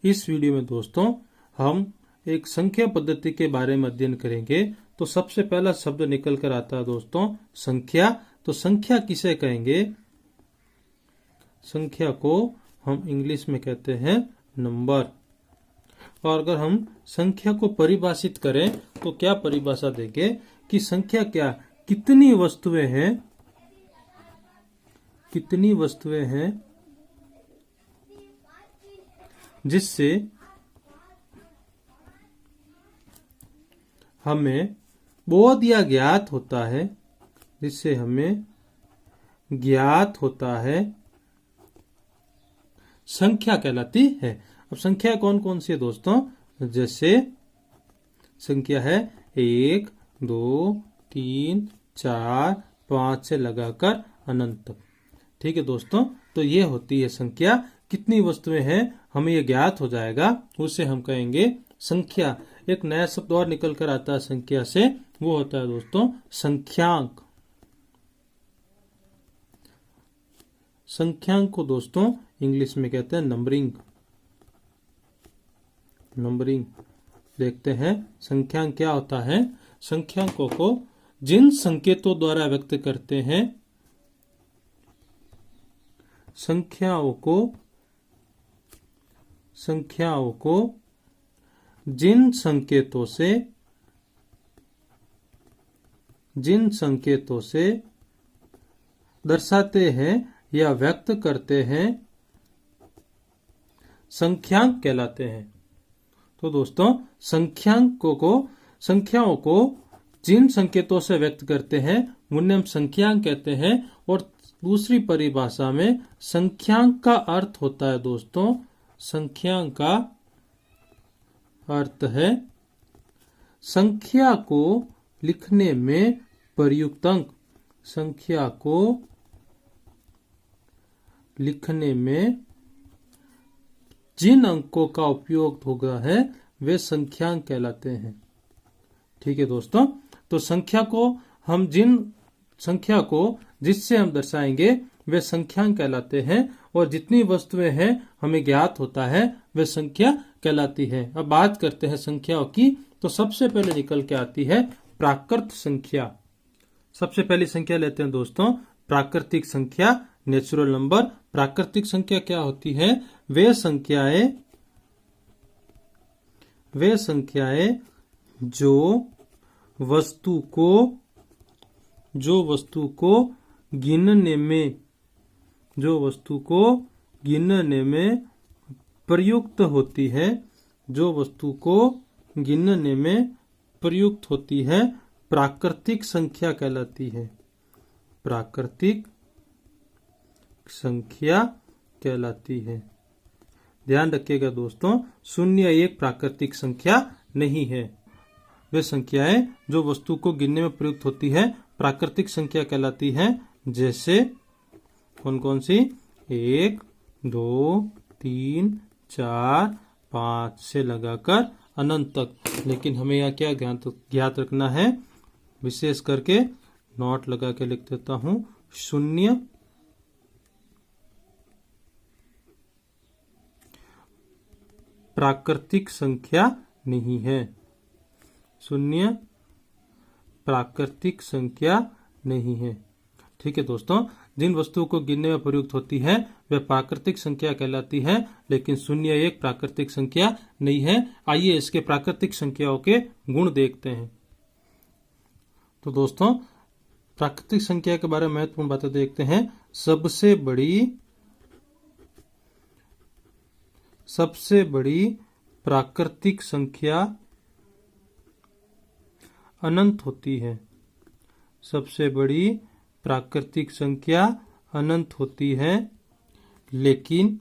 इस वीडियो में दोस्तों हम एक संख्या पद्धति के बारे में अध्ययन करेंगे। तो सबसे पहला शब्द निकल कर आता है दोस्तों संख्या। तो संख्या किसे कहेंगे? संख्या को हम इंग्लिश में कहते हैं नंबर। और अगर हम संख्या को परिभाषित करें तो क्या परिभाषा देंगे कि संख्या क्या, कितनी वस्तुएं हैं, कितनी वस्तुएं हैं जिससे हमें बोध या ज्ञात होता है, जिससे हमें ज्ञात होता है, संख्या कहलाती है। अब संख्या कौन कौन सी है दोस्तों? जैसे संख्या है 1, 2, 3, 4, 5 से लगाकर अनंत तक। ठीक है दोस्तों, तो ये होती है संख्या। कितनी वस्तुएं हैं हमें ये ज्ञात हो जाएगा, उसे हम कहेंगे संख्या। एक नया शब्द और निकल कर आता है संख्या से, वो होता है दोस्तों संख्यांक। संख्यांक को दोस्तों इंग्लिश में कहते हैं नंबरिंग। नंबरिंग देखते हैं संख्यांक क्या होता है। संख्यांकों को जिन संकेतों द्वारा व्यक्त करते हैं, संख्याओं को जिन संकेतों से दर्शाते हैं या व्यक्त करते हैं, संख्यांक कहलाते हैं। तो दोस्तों संख्याओं को जिन संकेतों से व्यक्त करते हैं उन्हें हम संख्यांक कहते हैं। और दूसरी परिभाषा में संख्यांक का अर्थ होता है दोस्तों, संख्यांक का अर्थ है संख्या को लिखने में प्रयुक्त अंक। संख्या को लिखने में जिन अंकों का उपयोग होगा है वे संख्यांक कहलाते हैं। ठीक है दोस्तों, तो संख्या को जिससे हम दर्शाएंगे वे संख्यांक कहलाते हैं। और जितनी वस्तुएं हैं हमें ज्ञात होता है वे संख्या कहलाती है। अब बात करते हैं संख्याओं की। तो सबसे पहले निकल के आती है प्राकृत संख्या। सबसे पहली संख्या लेते हैं दोस्तों प्राकृतिक संख्या, नेचुरल नंबर। प्राकृतिक संख्या क्या होती है? वे संख्याएं जो वस्तु को गिनने में प्रयुक्त होती है, जो वस्तु को गिनने में प्रयुक्त होती है, प्राकृतिक संख्या कहलाती है। प्राकृतिक संख्या कहलाती है। ध्यान रखिएगा दोस्तों, 0 1 प्राकृतिक संख्या नहीं है। वे संख्याएं जो वस्तु को गिनने में प्रयुक्त होती है प्राकृतिक संख्या कहलाती है। जैसे कौन कौन सी? 1, 2, 3, 4, 5 से लगाकर अनंत तक। लेकिन हमें यहाँ क्या ज्ञात रखना है? विशेष करके नोट लगा के लिख देता हूं, 0 प्राकृतिक संख्या नहीं है। 0 प्राकृतिक संख्या नहीं है। ठीक है दोस्तों, जिन वस्तुओं को गिनने में प्रयुक्त होती है वे प्राकृतिक संख्या कहलाती है, लेकिन 0 1 प्राकृतिक संख्या नहीं है। आइए इसके प्राकृतिक संख्याओं के गुण देखते हैं। तो दोस्तों प्राकृतिक संख्या के बारे में महत्वपूर्ण बातें देखते हैं। सबसे बड़ी प्राकृतिक संख्या अनंत होती है। सबसे बड़ी प्राकृतिक संख्या अनंत होती है, लेकिन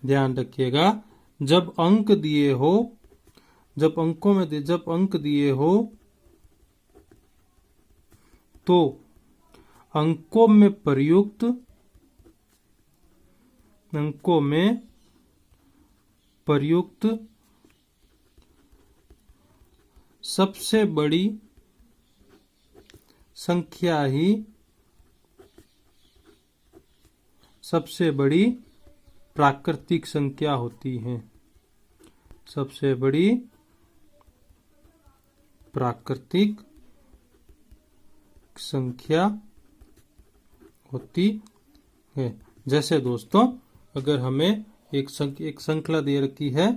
ध्यान रखिएगा जब अंक दिए हो तो अंकों में प्रयुक्त सबसे बड़ी संख्या ही सबसे बड़ी प्राकृतिक संख्या होती है। सबसे बड़ी प्राकृतिक संख्या होती है। जैसे दोस्तों, अगर हमें एक श्रृंखला दे रखी है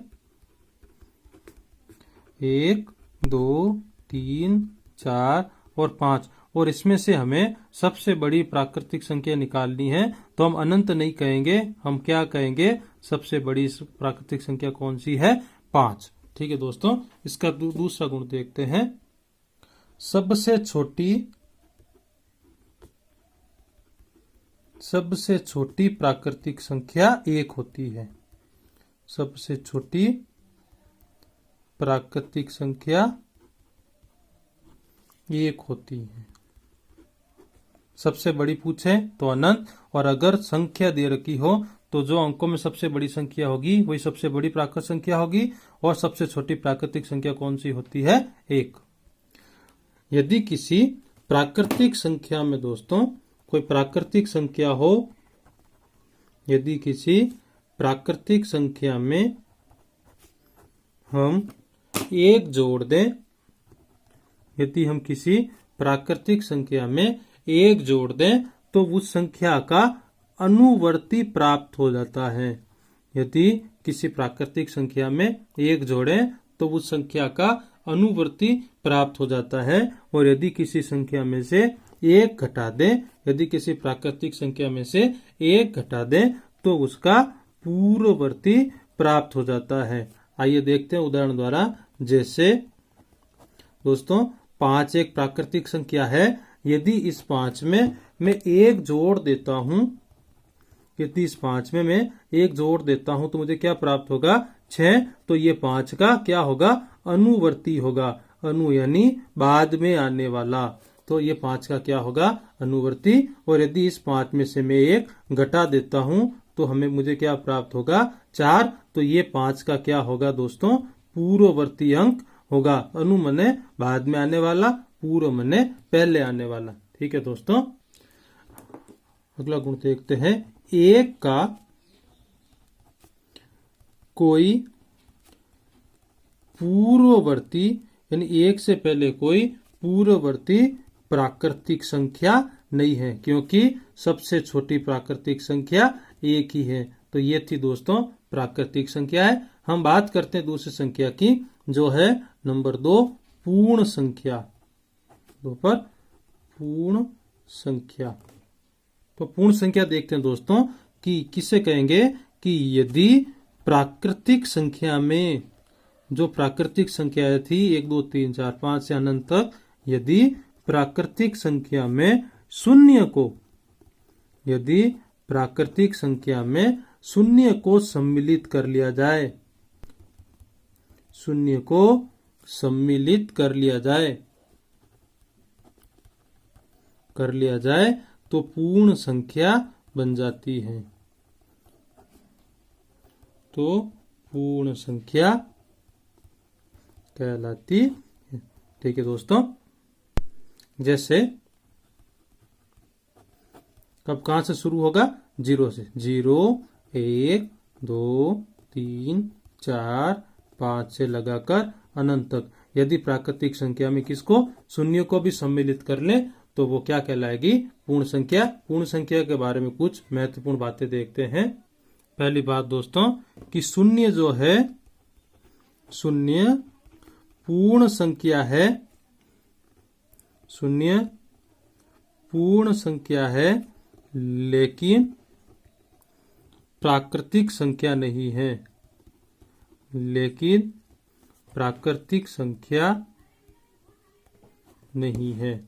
1, 2, 3, 4 और 5, और इसमें से हमें सबसे बड़ी प्राकृतिक संख्या निकालनी है, तो हम अनंत नहीं कहेंगे, हम क्या कहेंगे, सबसे बड़ी प्राकृतिक संख्या कौन सी है, 5। ठीक है दोस्तों, इसका दूसरा गुण देखते हैं। सबसे छोटी प्राकृतिक संख्या 1 होती है। सबसे छोटी प्राकृतिक संख्या 1 होती है। सबसे बड़ी पूछे तो अनंत, और अगर संख्या दे रखी हो तो जो अंकों में सबसे बड़ी संख्या होगी वही सबसे बड़ी प्राकृतिक संख्या होगी, और सबसे छोटी प्राकृतिक संख्या कौन सी होती है, 1। यदि किसी प्राकृतिक संख्या में दोस्तों कोई प्राकृतिक संख्या हो, यदि किसी प्राकृतिक संख्या में हम 1 जोड़ दें, यदि हम किसी प्राकृतिक संख्या में 1 जोड़ दें तो उस संख्या का अनुवर्ती प्राप्त हो जाता है। यदि किसी प्राकृतिक संख्या में 1 जोड़ें तो उस संख्या का अनुवर्ती प्राप्त हो जाता है, और यदि किसी संख्या में से 1 घटा दें, यदि किसी प्राकृतिक संख्या में से 1 घटा दें तो उसका पूर्ववर्ती प्राप्त हो जाता है। आइए देखते हैं उदाहरण द्वारा। जैसे दोस्तों, 5 एक प्राकृतिक संख्या है। यदि इस 5 में मैं 1 जोड़ देता हूं, यदि इस 5 में मैं 1 जोड़ देता हूं तो मुझे क्या प्राप्त होगा, 6। तो ये 5 का क्या होगा, अनुवर्ती होगा। अनु यानी बाद में आने वाला, तो ये 5 का क्या होगा, अनुवर्ती। और यदि इस 5 में से मैं 1 घटा देता हूं तो मुझे क्या प्राप्त होगा, 4। तो ये 5 का क्या होगा दोस्तों, पूर्ववर्ती अंक होगा। अनु मने बाद में आने वाला, पूर्व मने पहले आने वाला। ठीक है दोस्तों, अगला गुण देखते हैं। 1 का कोई पूर्ववर्ती, यानी 1 से पहले कोई पूर्ववर्ती प्राकृतिक संख्या नहीं है, क्योंकि सबसे छोटी प्राकृतिक संख्या 1 ही है। तो ये थी दोस्तों प्राकृतिक संख्या है। हम बात करते हैं दूसरी संख्या की, जो है नंबर 2, पूर्ण संख्या। 2 पर पूर्ण संख्या। तो पूर्ण संख्या देखते हैं दोस्तों कि किसे कहेंगे, कि यदि प्राकृतिक संख्या में जो प्राकृतिक संख्या थी 1, 2, 3, 4, 5 से अनंत तक, यदि प्राकृतिक संख्या में शून्य को, यदि प्राकृतिक संख्या में शून्य को सम्मिलित कर लिया जाए, शून्य को सम्मिलित कर लिया जाए तो पूर्ण संख्या बन जाती है। तो पूर्ण संख्या कहलाती है। ठीक है दोस्तों, जैसे कब कहां से शुरू होगा, 0 से। 0, 1, 2, 3, 4, 5 से लगाकर अनंत तक। यदि प्राकृतिक संख्या में किसको, शून्य को भी सम्मिलित कर ले तो वो क्या कहलाएगी, पूर्ण संख्या। पूर्ण संख्या के बारे में कुछ महत्वपूर्ण बातें देखते हैं। पहली बात दोस्तों कि शून्य जो है, शून्य पूर्ण संख्या है, शून्य पूर्ण संख्या है, लेकिन प्राकृतिक संख्या नहीं है, लेकिन प्राकृतिक संख्या नहीं है।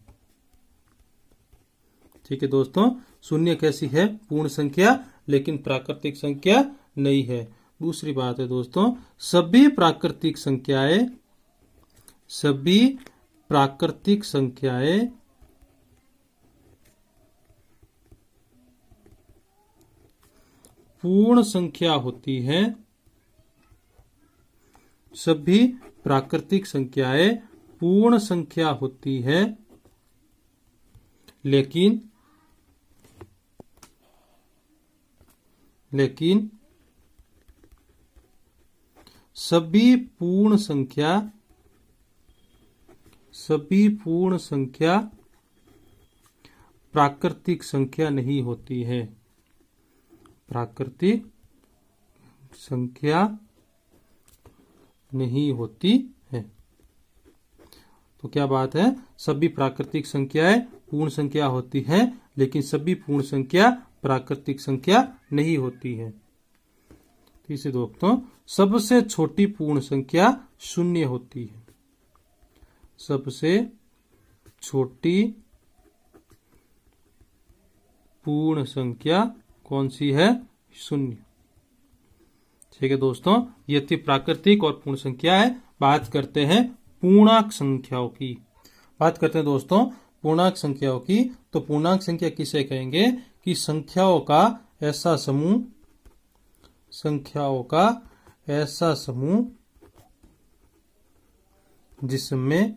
ठीक है दोस्तों, शून्य कैसी है, पूर्ण संख्या, लेकिन प्राकृतिक संख्या नहीं है। दूसरी बात है दोस्तों, सभी प्राकृतिक संख्याएं, सभी प्राकृतिक संख्याएं पूर्ण संख्या होती हैं। सभी प्राकृतिक संख्याएं पूर्ण संख्या होती है, लेकिन सभी पूर्ण संख्या प्राकृतिक संख्या नहीं होती है। प्राकृतिक संख्या नहीं होती है। तो क्या बात है, सभी प्राकृतिक संख्याएं पूर्ण संख्या होती है, लेकिन सभी पूर्ण संख्या प्राकृतिक संख्या नहीं होती है। तीसरे दोस्तों, सबसे छोटी पूर्ण संख्या शून्य होती है। सबसे छोटी पूर्ण संख्या कौन सी है? शून्य। ठीक है दोस्तों, ये थी प्राकृतिक और पूर्ण संख्या है। बात करते हैं पूर्णांक संख्याओं की। बात करते हैं दोस्तों पूर्णांक संख्याओं की। तो पूर्णांक संख्या किसे कहेंगे? कि संख्याओं का ऐसा समूह जिसमें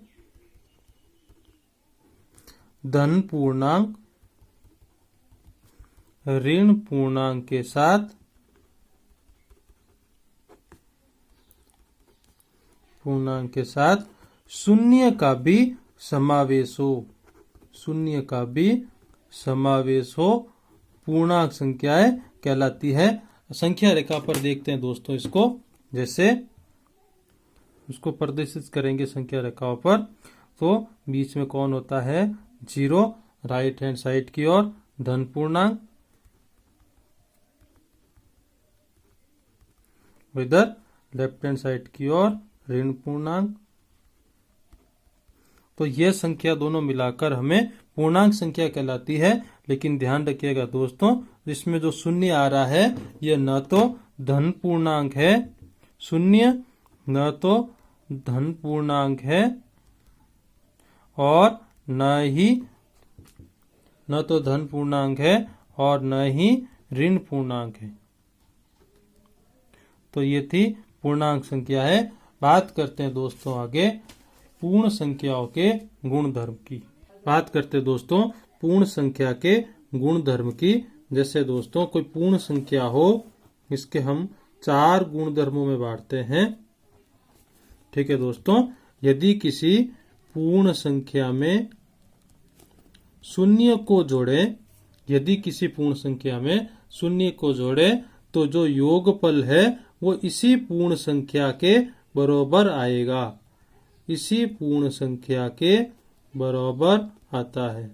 धन पूर्णांक ऋण पूर्णांक के साथ शून्य का भी समावेश हो पूर्णांक संख्याएं कहलाती है। संख्या रेखा पर देखते हैं दोस्तों इसको, जैसे उसको प्रदर्शित करेंगे संख्या रेखाओं पर। तो बीच में कौन होता है? 0, राइट हैंड साइड की ओर धन पूर्णांक, इधर लेफ्ट हैंड साइड की ओर ऋण पूर्णांक। तो यह संख्या दोनों मिलाकर हमें पूर्णांक संख्या कहलाती है। लेकिन ध्यान रखिएगा दोस्तों, इसमें जो शून्य आ रहा है यह न तो धन पूर्णांक है, शून्य न तो धन पूर्णांक है और न ही ऋण पूर्णांक है। तो ये थी पूर्णांक संख्या है। बात करते हैं दोस्तों आगे पूर्ण संख्याओं के गुणधर्म की। बात करते हैं दोस्तों पूर्ण संख्या के गुणधर्म की। जैसे दोस्तों कोई पूर्ण संख्या हो, इसके हम 4 गुणधर्मों में बांटते हैं। ठीक है दोस्तों, यदि किसी पूर्ण संख्या में शून्य को जोड़े, तो जो योगफल है वो इसी पूर्ण संख्या के बराबर आएगा, इसी पूर्ण संख्या के बराबर आता है।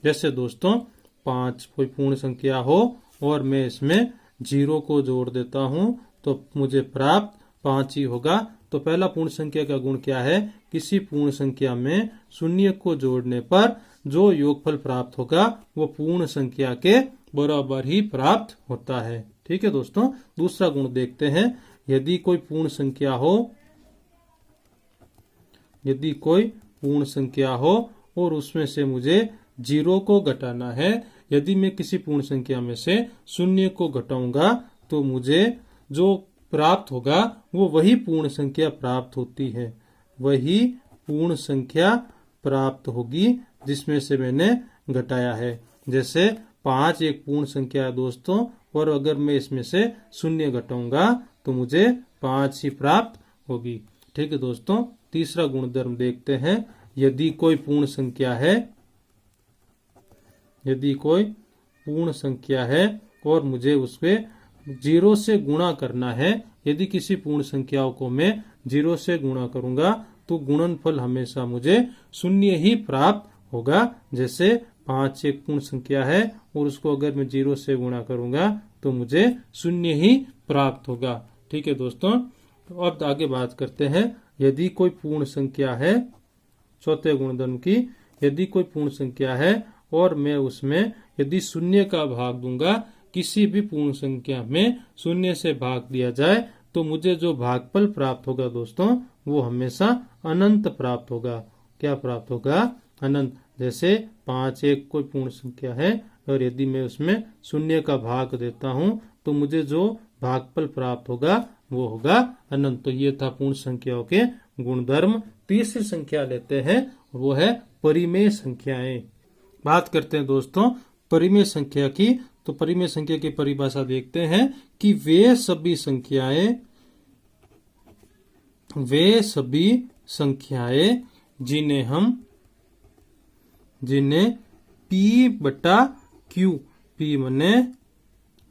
जैसे दोस्तों 5 कोई पूर्ण संख्या हो और मैं इसमें 0 को जोड़ देता हूं तो मुझे प्राप्त 5 ही होगा। तो पहला पूर्ण संख्या का गुण क्या है? किसी पूर्ण संख्या में शून्य को जोड़ने पर जो योगफल प्राप्त होगा वो पूर्ण संख्या के बराबर ही प्राप्त होता है। ठीक है दोस्तों, दूसरा गुण देखते हैं। यदि कोई पूर्ण संख्या हो और उसमें से मुझे 0 को घटाना है, यदि मैं किसी पूर्ण संख्या में से शून्य को घटाऊंगा तो मुझे जो प्राप्त होगा वो वही पूर्ण संख्या प्राप्त होती है, वही पूर्ण संख्या प्राप्त होगी जिसमें से मैंने घटाया है। जैसे 5 एक पूर्ण संख्या है दोस्तों, और अगर मैं इसमें से शून्य घटाऊंगा तो मुझे 5 ही प्राप्त होगी। ठीक है दोस्तों, तीसरा गुणधर्म देखते हैं। यदि कोई पूर्ण संख्या है और मुझे उसपे 0 से गुणा करना है, यदि किसी पूर्ण संख्याओं को मैं 0 से गुणा करूंगा तो गुणनफल हमेशा मुझे 0 ही प्राप्त होगा। जैसे 5 एक पूर्ण संख्या है और उसको अगर मैं 0 से गुणा करूंगा तो मुझे 0 ही प्राप्त होगा। ठीक है दोस्तों, तो अब आगे बात करते हैं। यदि कोई पूर्ण संख्या है, चौथे गुणधर्म की, यदि कोई पूर्ण संख्या है और मैं उसमें यदि 0 का भाग दूंगा, किसी भी पूर्ण संख्या में 0 से भाग दिया जाए तो मुझे जो भागफल प्राप्त होगा दोस्तों वो हमेशा अनंत प्राप्त होगा। क्या प्राप्त होगा? अनंत। जैसे 5 एक कोई पूर्ण संख्या है और यदि मैं उसमें 0 का भाग देता हूं तो मुझे जो भागफल प्राप्त होगा वो होगा अनंत। तो ये था पूर्ण संख्याओं के गुणधर्म। तीसरी संख्या लेते हैं, वो है परिमेय संख्याएं। बात करते हैं दोस्तों परिमेय संख्या की। तो परिमेय संख्या की परिभाषा देखते हैं कि वे सभी संख्याएं वे सभी संख्याएं जिन्हें P बटा Q, P मने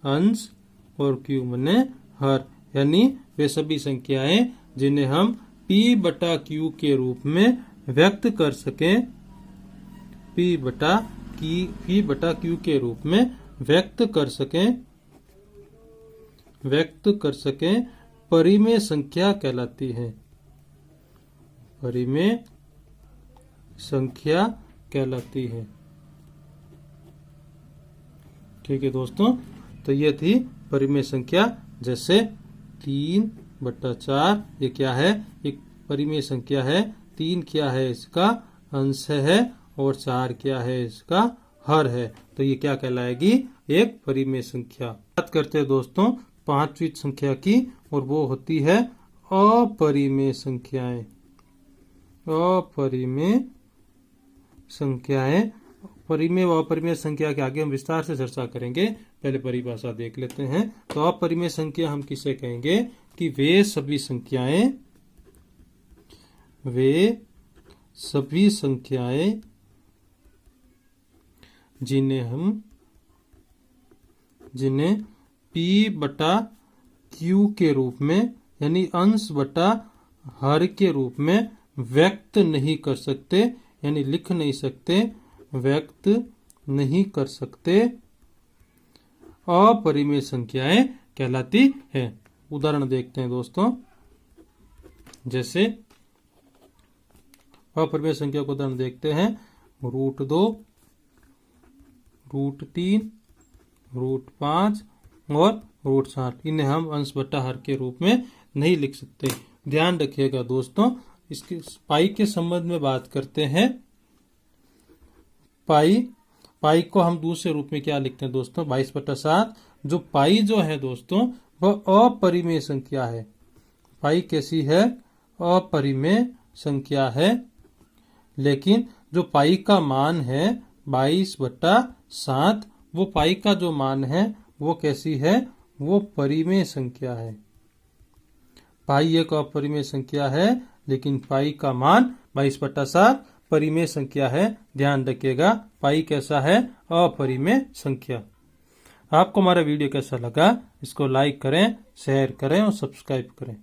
अंश और Q मने हर, यानी वे सभी संख्याएं जिन्हें हम P बटा Q के रूप में व्यक्त कर सकें, P बटा Q के रूप में व्यक्त कर सकें परिमेय संख्या कहलाती है। परिमेय संख्या कहलाती है। ठीक है दोस्तों, तो ये थी परिमेय संख्या। जैसे 3/4 ये क्या है, एक परिमेय संख्या है। 3 क्या है, इसका अंश है, और 4 क्या है, इसका हर है। तो ये क्या कहलाएगी, एक परिमेय संख्या। बात करते हैं दोस्तों 5वीं संख्या की, और वो होती है अपरिमेय संख्याएं। अपरिमेय संख्याएं, परिमेय व अपरिमेय संख्या के आगे हम विस्तार से चर्चा करेंगे। पहले परिभाषा देख लेते हैं। तो अपरिमेय संख्या हम किसे कहेंगे कि वे सभी संख्याएं जिन्हें P बटा Q के रूप में, यानी अंश बटा हर के रूप में व्यक्त नहीं कर सकते, यानी लिख नहीं सकते, व्यक्त नहीं कर सकते, अपरिमेय संख्याएं कहलाती है। उदाहरण देखते हैं दोस्तों। जैसे अपरिमेय संख्या को उदाहरण देखते हैं। √2, √3, √5 और √7। इन्हें हम अंश बटा हर के रूप में नहीं लिख सकते। ध्यान रखिएगा दोस्तों, इसके पाई के संबंध में बात करते हैं। पाई को हम दूसरे रूप में क्या लिखते हैं दोस्तों, 22/7। जो पाई जो है दोस्तों, वह अपरिमेय संख्या है। पाई कैसी है, अपरिमेय संख्या है। लेकिन जो पाई का मान है 22/7, वो पाई का जो मान है वो कैसी है, वो परिमेय संख्या है। पाई एक अपरिमेय संख्या है, लेकिन पाई का मान 22/7 परिमेय संख्या है। ध्यान रखिएगा, पाई कैसा है, अपरिमेय संख्या। आपको हमारा वीडियो कैसा लगा, इसको लाइक करें, शेयर करें और सब्सक्राइब करें।